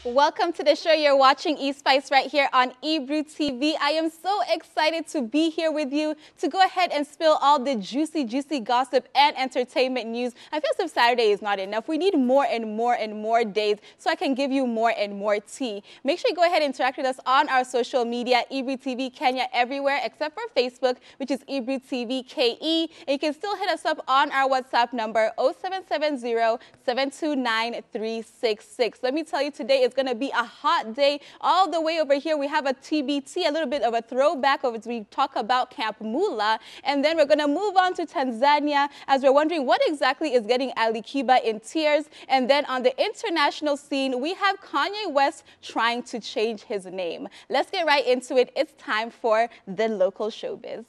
Welcome to the show. You're watching eSpice right here on eBrew TV. I am so excited to be here with you to go ahead and spill all the juicy gossip and entertainment news. I feel as if Saturday is not enough. We need more and more days so I can give you more and more tea. Make sure you go ahead and interact with us on our social media, eBrew TV Kenya everywhere except for Facebook, which is eBrew TV KE. And you can still hit us up on our WhatsApp number 0770-729-366. Let me tell you, today is going to be a hot day. All the way over here, we have a TBT, a little bit of a throwback as we talk about Camp Mula. And then we're going to move on to Tanzania as we're wondering what exactly is getting Ali Kiba in tears. And then on the international scene, we have Kanye West trying to change his name. Let's get right into it. It's time for the local showbiz.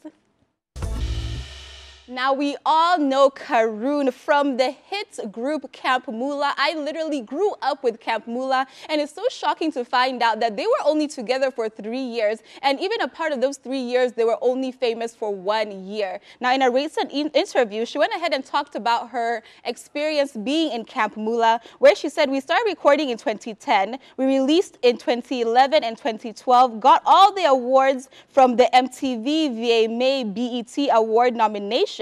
Now, we all know Karoon from the hit group Camp Mula. I literally grew up with Camp Mula, and it's so shocking to find out that they were only together for 3 years, and even a part of those 3 years, they were only famous for 1 year. Now, in a recent interview, she went ahead and talked about her experience being in Camp Mula, where she said, "We started recording in 2010, we released in 2011 and 2012, got all the awards from the MTV, VMA, BET award nominations,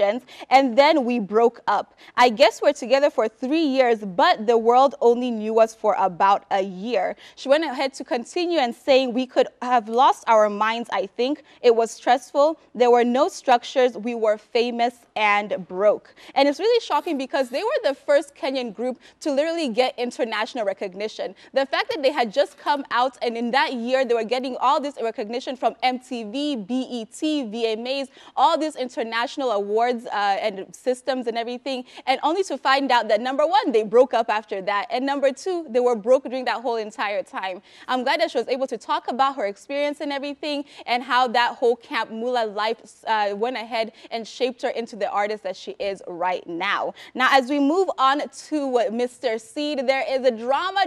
and then we broke up. I guess we're together for 3 years, but the world only knew us for about a year." She went ahead to continue and saying, "We could have lost our minds, I think. It was stressful. There were no structures. We were famous and broke." And it's really shocking because they were the first Kenyan group to literally get international recognition. The fact that they had just come out and in that year they were getting all this recognition from MTV, BET, VMAs, all these international awards and systems and everything, and only to find out that number one, they broke up after that, and number two, they were broke during that whole entire time. I'm glad that she was able to talk about her experience and everything and how that whole Camp Mula life went ahead and shaped her into the artist that she is right now. Now, as we move on to Mr. Seed, there is a drama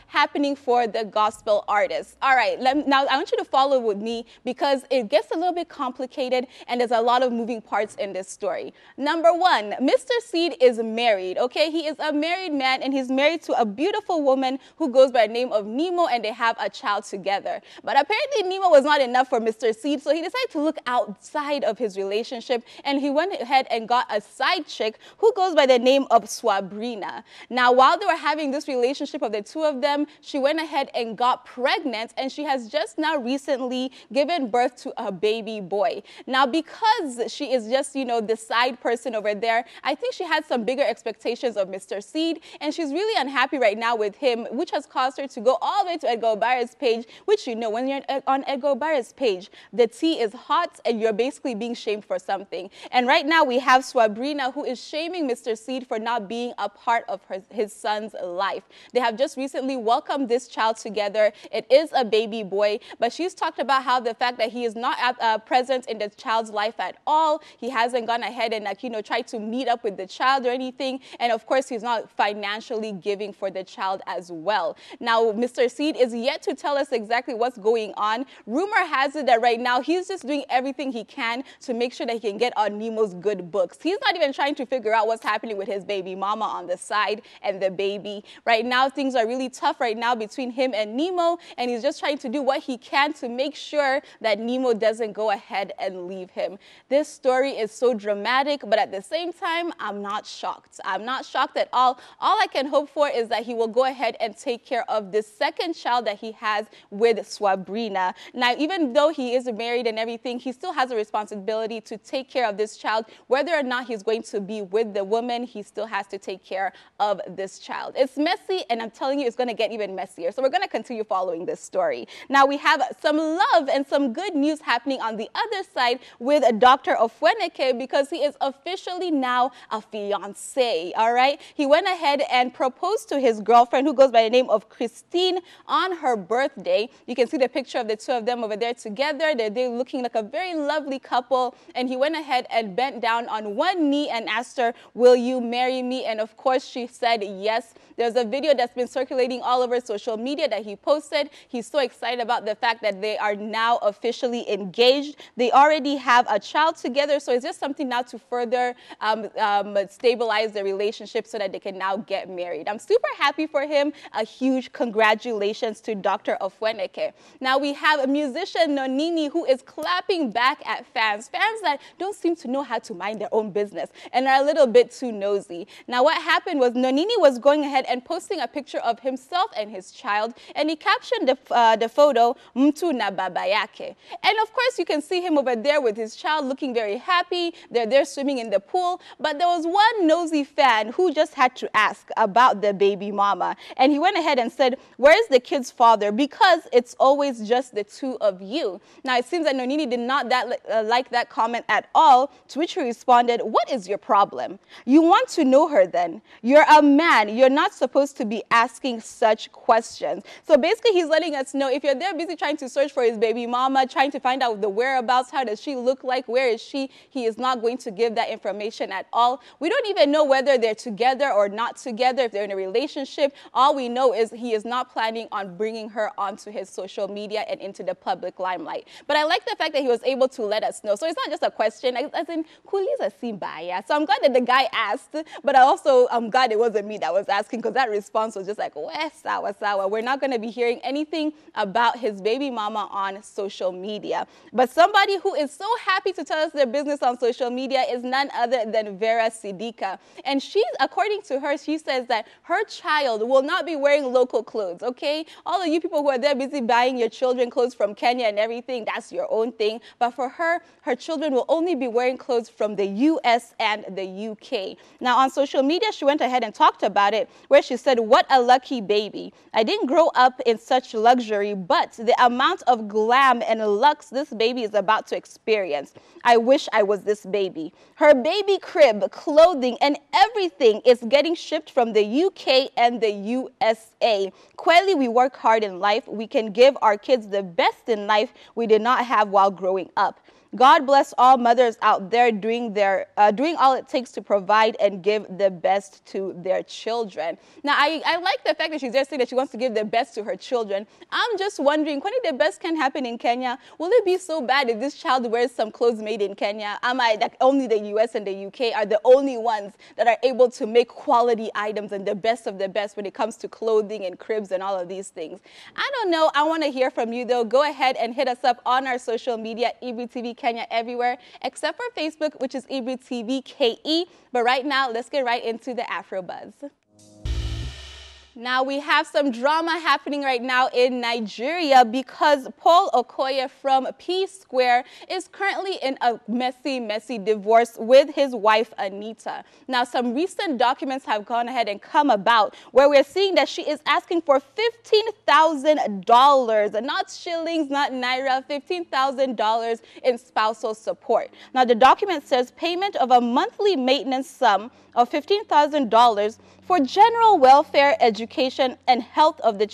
happening for the gospel artist. All right, now I want you to follow with me because it gets a little bit complicated and there's a lot of moving parts in this story. Number one, Mr. Seed is married, okay? He is a married man and he's married to a beautiful woman who goes by the name of Nemo, and they have a child together. But apparently Nemo was not enough for Mr. Seed, so he decided to look outside of his relationship and he went ahead and got a side chick who goes by the name of Swabrina. Now, while they were having this relationship of the two of them, she went ahead and got pregnant, and she has just now recently given birth to a baby boy. Now, because she is just, you know, the side person over there, I think she had some bigger expectations of Mr. Seed, and she's really unhappy right now with him, which has caused her to go all the way to Edgar Barra's page, which, you know, when you're on Edgar Barra's page, the tea is hot and you're basically being shamed for something. And right now we have Swabrina, who is shaming Mr. Seed for not being a part of his son's life. They have just recently welcomed this child together. It is a baby boy, but she's talked about how the fact that he is not present in the child's life at all. He hasn't gone ahead and, like, you know, tried to meet up with the child or anything. And of course, he's not financially giving for the child as well. Now, Mr. Seed is yet to tell us exactly what's going on. Rumor has it that right now he's just doing everything he can to make sure that he can get on Nemo's good books. He's not even trying to figure out what's happening with his baby mama on the side and the baby. Right now, things are really tough right now between him and Nemo, and he's just trying to do what he can to make sure that Nemo doesn't go ahead and leave him. This story is so dramatic, but at the same time, I'm not shocked. I'm not shocked at all. All I can hope for is that he will go ahead and take care of this second child that he has with Swabrina. Now, even though he is married and everything, he still has a responsibility to take care of this child. Whether or not he's going to be with the woman, he still has to take care of this child. It's messy, and I'm telling you, it's going to get even messier. So we're going to continue following this story. Now, we have some love and some good news happening on the other side with Dr. Ofweneke, because he is officially now a fiancé, all right? He went ahead and proposed to his girlfriend, who goes by the name of Christine, on her birthday. You can see the picture of the two of them over there together. They're looking like a very lovely couple, and he went ahead and bent down on one knee and asked her, "Will you marry me?" And of course, she said yes. There's a video that's been circulating all over social media that he posted. He's so excited about the fact that they are now officially engaged. They already have a child together together. So it's just something now to further stabilize the relationship so that they can now get married. I'm super happy for him. A huge congratulations to Dr. Ofweneke. Now we have a musician, Nonini, who is clapping back at fans that don't seem to know how to mind their own business and are a little bit too nosy. Now what happened was Nonini was going ahead and posting a picture of himself and his child, and he captioned the photo, Mtu na baba yake. And of course you can see him over there with his child looking very happy. They're there swimming in the pool, but there was one nosy fan who just had to ask about the baby mama. And he went ahead and said, where's the kid's father? Because it's always just the two of you. Now it seems that Nonini did not like that comment at all, to which he responded, what is your problem? You want to know her then? You're a man. You're not supposed to be asking such questions. So basically he's letting us know, if you're there busy trying to search for his baby mama, trying to find out the whereabouts, how does she look like, where is she, he is not going to give that information at all. We don't even know whether they're together or not together, if they're in a relationship. All we know is he is not planning on bringing her onto his social media and into the public limelight. But I like the fact that he was able to let us know. So it's not just a question, as in, kuuliza si mbaya. So I'm glad that the guy asked, but I'm glad it wasn't me that was asking, because that response was just like, weh, sawa, sawa. We're not going to be hearing anything about his baby mama on social media. But somebody who is so happy to tell us their business on social media is none other than Vera Sidika. And according to her, she says that her child will not be wearing local clothes, okay? All of you people who are there busy buying your children clothes from Kenya and everything, that's your own thing. But for her, her children will only be wearing clothes from the US and the UK. Now on social media, she went ahead and talked about it, where she said, what a lucky baby. I didn't grow up in such luxury, but the amount of glam and lux this baby is about to experience. I wish I was this baby. Her baby crib, clothing, and everything is getting shipped from the UK and the USA. Clearly, we work hard in life. We can give our kids the best in life we did not have while growing up. God bless all mothers out there doing all it takes to provide and give the best to their children. Now, I like the fact that she's just saying that she wants to give the best to her children. I'm just wondering, when the best can happen in Kenya, will it be so bad if this child wears some clothes made in Kenya? Like only the US and the UK are the only ones that are able to make quality items and the best of the best when it comes to clothing and cribs and all of these things? I don't know. I want to hear from you, though. Go ahead and hit us up on our social media, EBTV Kenya everywhere, except for Facebook, which is EBTV KE. But right now, let's get right into the Afro Buzz. Now we have some drama happening right now in Nigeria because Paul Okoye from P Square is currently in a messy divorce with his wife Anita. Now some recent documents have gone ahead and come about where we're seeing that she is asking for $15,000, not shillings, not naira, $15,000 in spousal support. Now the document says payment of a monthly maintenance sum of $15,000 for general welfare, education, and health of the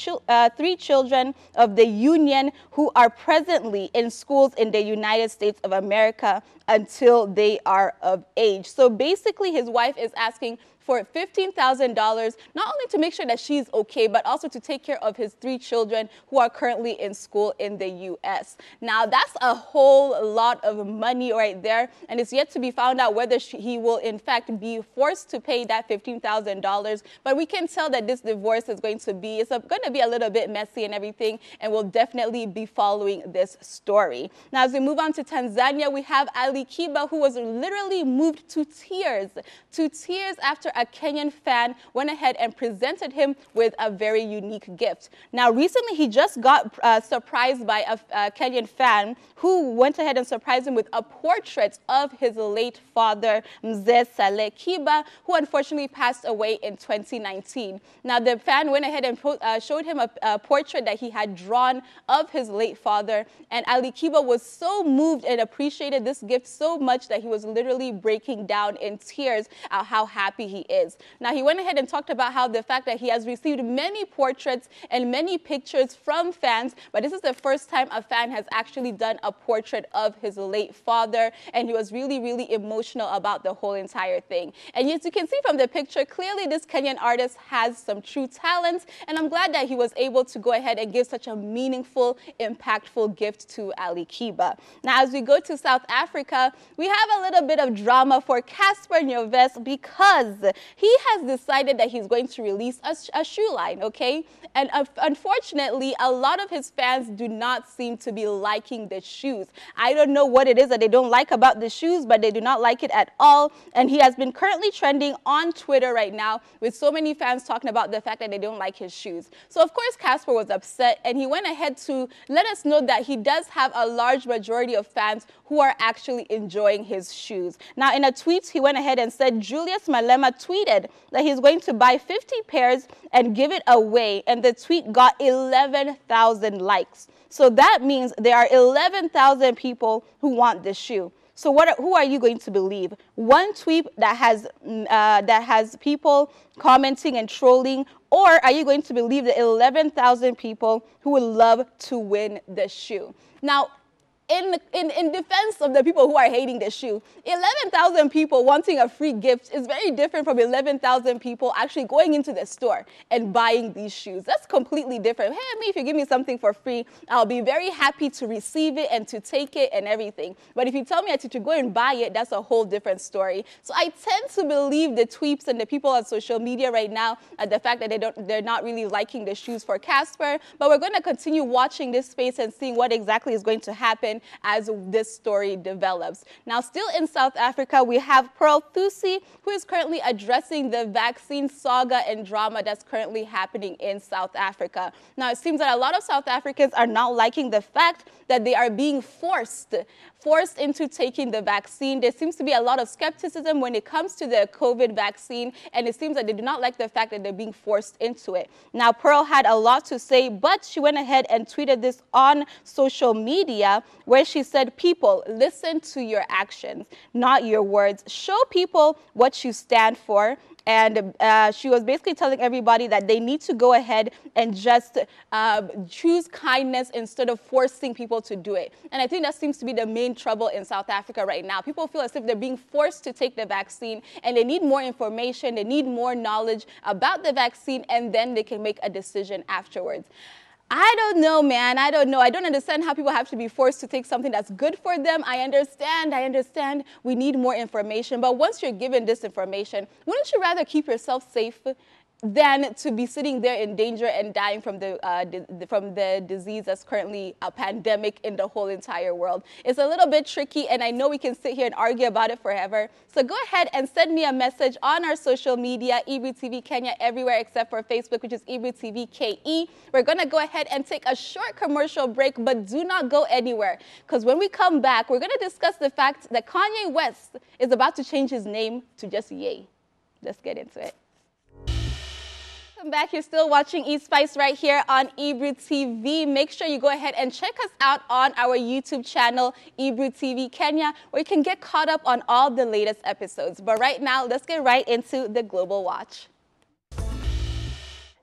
3 children of the union who are presently in schools in the United States of America until they are of age. So basically, his wife is asking for $15,000, not only to make sure that she's okay, but also to take care of his 3 children who are currently in school in the U.S. Now, that's a whole lot of money right there, and it's yet to be found out whether he will, in fact, be forced to pay that $15,000. But we can tell that this divorce is going to be, going to be a little bit messy and everything, and we'll definitely be following this story. Now, as we move on to Tanzania, we have Ali Kiba, who was literally moved to tears after a Kenyan fan went ahead and presented him with a very unique gift. Now, recently, he just got surprised by a Kenyan fan who went ahead and surprised him with a portrait of his late father, Mzee Saleh Kiba, who unfortunately passed away in 2019. Now, the fan went ahead and showed him a portrait that he had drawn of his late father, and Ali Kiba was so moved and appreciated this gift so much that he was literally breaking down in tears at how happy he is. Now, he went ahead and talked about how the fact that he has received many portraits and many pictures from fans, but this is the first time a fan has actually done a portrait of his late father, and he was really, really emotional about the whole entire thing. And as you can see from the picture, clearly this Kenyan artist has some true talent, and I'm glad that he was able to go ahead and give such a meaningful, impactful gift to Ali Kiba. Now, as we go to South Africa, Africa, we have a little bit of drama for Casper Nyovest because he has decided that he's going to release a shoe line, okay? And unfortunately, a lot of his fans do not seem to be liking the shoes. I don't know what it is that they don't like about the shoes, but they do not like it at all. And he has been currently trending on Twitter right now with so many fans talking about the fact that they don't like his shoes. So of course, Casper was upset, and he went ahead to let us know that he does have a large majority of fans who are actually enjoying his shoes. Now, in a tweet, he went ahead and said Julius Malema tweeted that he's going to buy 50 pairs and give it away, and the tweet got 11,000 likes. So that means there are 11,000 people who want this shoe. So who are you going to believe? One tweet that has people commenting and trolling, or are you going to believe the 11,000 people who would love to win the shoe? Now, in defense of the people who are hating the shoe, 11,000 people wanting a free gift is very different from 11,000 people actually going into the store and buying these shoes. That's completely different. Hey, if you give me something for free, I'll be very happy to receive it and to take it and everything. But if you tell me that to go and buy it, that's a whole different story. So I tend to believe the tweets and the people on social media right now at the fact that they're not really liking the shoes for Casper. But we're going to continue watching this space and seeing what exactly is going to happen as this story develops. Now, still in South Africa, we have Pearl Thusi, who is currently addressing the vaccine saga and drama that's currently happening in South Africa. Now, it seems that a lot of South Africans are not liking the fact that they are being forced into taking the vaccine. There seems to be a lot of skepticism when it comes to the COVID vaccine, and it seems that they do not like the fact that they're being forced into it. Now, Pearl had a lot to say, but she went ahead and tweeted this on social media, where she said, "People, listen to your actions, not your words. Show people what you stand for." And she was basically telling everybody that they need to go ahead and just choose kindness instead of forcing people to do it. And I think that seems to be the main trouble in South Africa right now. People feel as if they're being forced to take the vaccine, and they need more information, they need more knowledge about the vaccine, and then they can make a decision afterwards. I don't know, man. I don't know. I don't understand how people have to be forced to take something that's good for them. I understand. We need more information. But once you're given this information, wouldn't you rather keep yourself safe than to be sitting there in danger and dying from the disease that's currently a pandemic in the whole entire world? It's a little bit tricky, and I know we can sit here and argue about it forever. So go ahead and send me a message on our social media, Ebru TV Kenya, everywhere except for Facebook, which is Ebru TV KE. We're going to go ahead and take a short commercial break, but do not go anywhere, because when we come back, we're going to discuss the fact that Kanye West is about to change his name to just Ye. Let's get into it. Welcome back. You're still watching eSpice right here on Ebru TV. Make sure you go ahead and check us out on our YouTube channel, Ebru TV Kenya, where you can get caught up on all the latest episodes. But right now, let's get right into the Global Watch.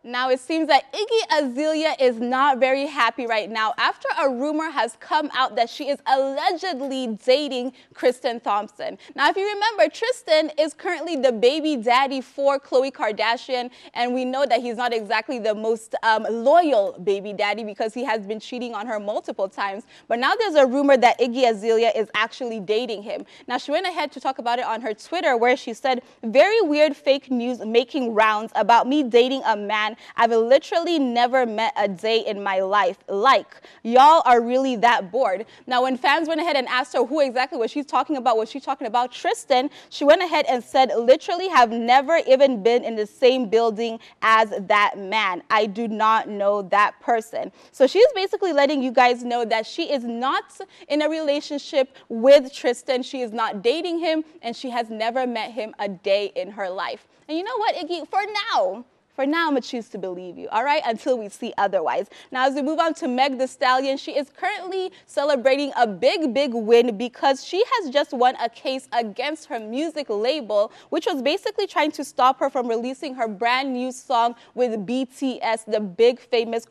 Now, it seems that Iggy Azalea is not very happy right now after a rumor has come out that she is allegedly dating Tristan Thompson. Now, if you remember, Tristan is currently the baby daddy for Khloe Kardashian, and we know that he's not exactly the most loyal baby daddy because he has been cheating on her multiple times. But now there's a rumor that Iggy Azalea is actually dating him. Now, she went ahead to talk about it on her Twitter, where she said, "Very weird fake news making rounds about me dating a man I've literally never met a day in my life. Like, y'all are really that bored." Now, when fans went ahead and asked her who exactly was she talking about Tristan, she went ahead and said, "Literally have never even been in the same building as that man. I do not know that person." So she's basically letting you guys know that she is not in a relationship with Tristan. She is not dating him, and she has never met him a day in her life. And you know what, Iggy, for now, I'm going to choose to believe you, all right, until we see otherwise. Now, as we move on to Meg Thee Stallion, she is currently celebrating a big win because she has just won a case against her music label, which was basically trying to stop her from releasing her brand new song with BTS, the big famous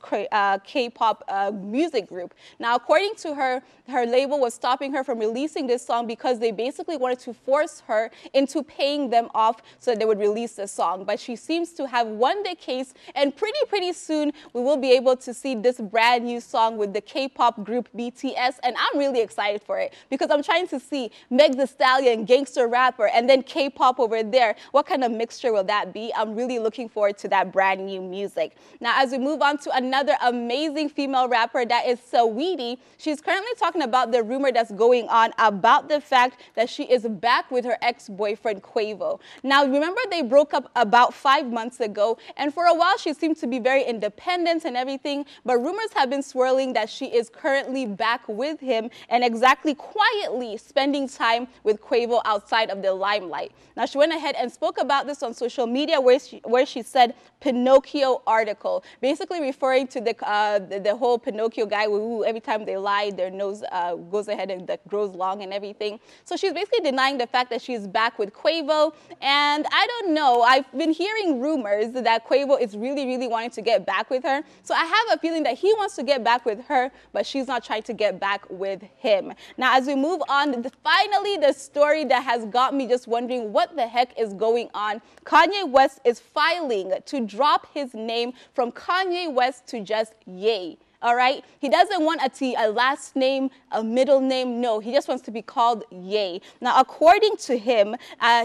K-pop music group. Now, according to her, her label was stopping her from releasing this song because they basically wanted to force her into paying them off so that they would release the song. But she seems to have won on the case, and pretty soon we will be able to see this brand new song with the K-pop group BTS, and I'm really excited for it because I'm trying to see Meg Thee Stallion, gangster rapper, and then K-pop over there. What kind of mixture will that be? I'm really looking forward to that brand new music. Now, as we move on to another amazing female rapper, that is Saweetie. She's currently talking about the rumor that's going on about the fact that she is back with her ex-boyfriend Quavo. Now, remember they broke up about 5 months ago, and for a while she seemed to be very independent and everything, but rumors have been swirling that she is currently back with him and exactly quietly spending time with Quavo outside of the limelight. Now, she went ahead and spoke about this on social media where she said Pinocchio article, basically referring to the whole Pinocchio guy who every time they lie, their nose goes ahead and grows long and everything. So she's basically denying the fact that she's back with Quavo, and I don't know, I've been hearing rumors that Quavo is really wanting to get back with her, so I have a feeling that he wants to get back with her, but she's not trying to get back with him. Now, as we move on, finally the story that has got me just wondering what the heck is going on. Kanye West is filing to drop his name from Kanye West to just Ye. All right, he doesn't want a last name, a middle name. No, he just wants to be called Ye. Now, according to him,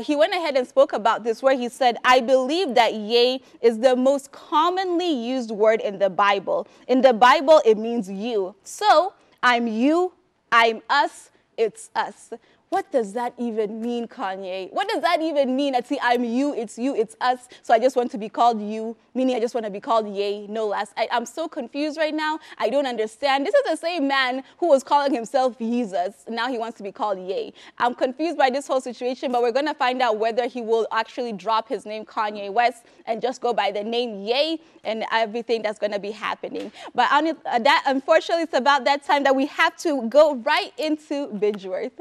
he went ahead and spoke about this where he said, I believe that Ye is the most commonly used word in the Bible. In the Bible, it means you. So I'm you, I'm us, it's us. What does that even mean, Kanye? What does that even mean? I'm you, it's us, so I just want to be called you, meaning I just want to be called Ye, no less. I'm so confused right now. I don't understand. This is the same man who was calling himself Jesus. Now he wants to be called Ye. I'm confused by this whole situation, but we're going to find out whether he will actually drop his name Kanye West and just go by the name Ye and everything that's going to be happening. But that, unfortunately, it's about that time that we have to go right into Bingeworth.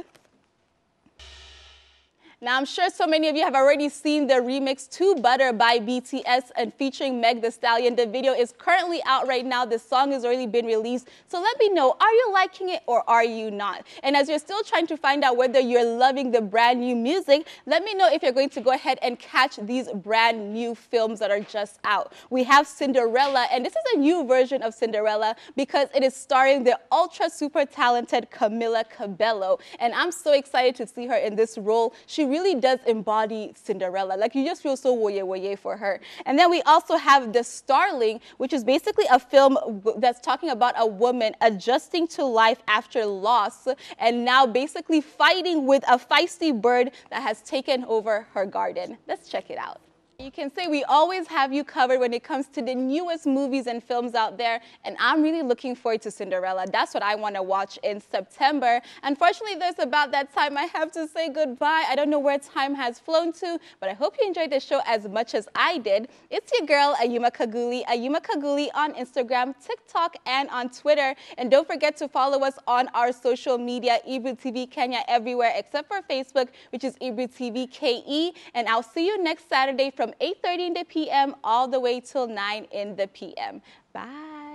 Now, I'm sure so many of you have already seen the remix to Butter by BTS and featuring Meg Thee Stallion. The video is currently out right now. The song has already been released. So let me know, are you liking it or are you not? And as you're still trying to find out whether you're loving the brand new music, let me know if you're going to go ahead and catch these brand new films that are just out. We have Cinderella, and this is a new version of Cinderella because it is starring the ultra super talented Camila Cabello. And I'm so excited to see her in this role. She really does embody Cinderella. Like, you just feel so woye for her. And then we also have The Starling, which is basically a film that's talking about a woman adjusting to life after loss and now basically fighting with a feisty bird that has taken over her garden. Let's check it out. You can say we always have you covered when it comes to the newest movies and films out there, and I'm really looking forward to Cinderella. That's what I want to watch in September. Unfortunately, there's about that time I have to say goodbye. I don't know where time has flown to, but I hope you enjoyed the show as much as I did. It's your girl, Ayuma Kaguli on Instagram, TikTok, and on Twitter. And don't forget to follow us on our social media, Ibru TV Kenya, everywhere except for Facebook, which is Ibru TV KE. And I'll see you next Saturday from 8:30 in the p.m. all the way till 9 in the p.m. Bye.